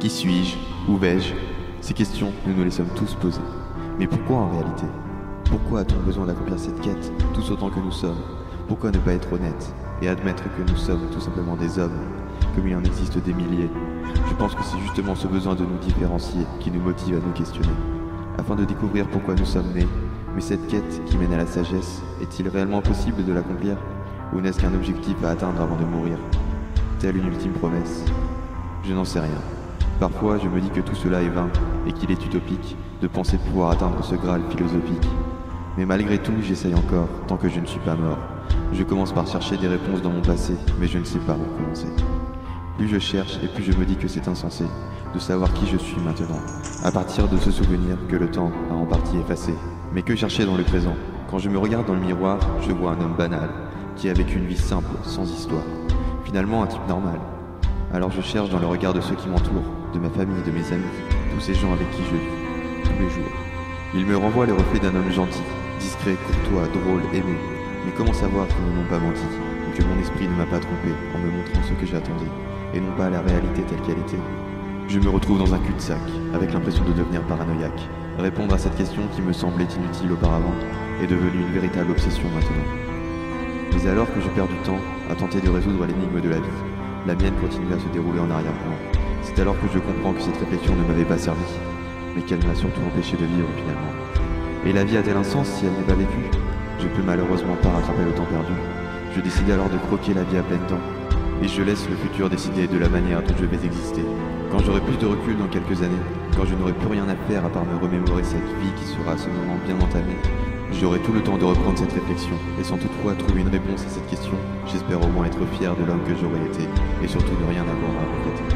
Qui suis-je? Où vais-je? Ces questions, nous nous les sommes tous posées. Mais pourquoi en réalité? Pourquoi a-t-on besoin d'accomplir cette quête, tous autant que nous sommes? Pourquoi ne pas être honnête et admettre que nous sommes tout simplement des hommes, comme il en existe des milliers? Je pense que c'est justement ce besoin de nous différencier qui nous motive à nous questionner, afin de découvrir pourquoi nous sommes nés. Mais cette quête qui mène à la sagesse, est-il réellement possible de l'accomplir? Ou n'est-ce qu'un objectif à atteindre avant de mourir? Telle une ultime promesse? Je n'en sais rien. Parfois, je me dis que tout cela est vain et qu'il est utopique de penser pouvoir atteindre ce Graal philosophique. Mais malgré tout, j'essaye encore, tant que je ne suis pas mort. Je commence par chercher des réponses dans mon passé, mais je ne sais pas où commencer. Plus je cherche et plus je me dis que c'est insensé de savoir qui je suis maintenant, à partir de ce souvenir que le temps a en partie effacé. Mais que chercher dans le présent? Quand je me regarde dans le miroir, je vois un homme banal, qui a vécu une vie simple, sans histoire. Finalement un type normal. Alors je cherche dans le regard de ceux qui m'entourent, de ma famille, de mes amis, tous ces gens avec qui je vis, tous les jours. Ils me renvoient le reflet d'un homme gentil, discret, courtois, drôle, aimé. Mais comment savoir qu'ils ne m'ont pas menti, ou que mon esprit ne m'a pas trompé en me montrant ce que j'attendais, et non pas la réalité telle qu'elle était? Je me retrouve dans un cul-de-sac, avec l'impression de devenir paranoïaque. Répondre à cette question qui me semblait inutile auparavant est devenue une véritable obsession maintenant. Mais alors que je perds du temps à tenter de résoudre l'énigme de la vie, la mienne continue à se dérouler en arrière-plan. C'est alors que je comprends que cette réflexion ne m'avait pas servi, mais qu'elle m'a surtout empêché de vivre finalement. Et la vie a-t-elle un sens si elle n'est pas vécue? Je peux malheureusement pas rattraper le temps perdu. Je décide alors de croquer la vie à plein temps, et je laisse le futur décider de la manière dont je vais exister. Quand j'aurai plus de recul dans quelques années, quand je n'aurai plus rien à faire à part me remémorer cette vie qui sera à ce moment bien entamée, j'aurai tout le temps de reprendre cette réflexion, et sans toutefois trouver une réponse à cette question, j'espère au moins être fier de l'homme que j'aurais été, et surtout ne rien avoir à regretter.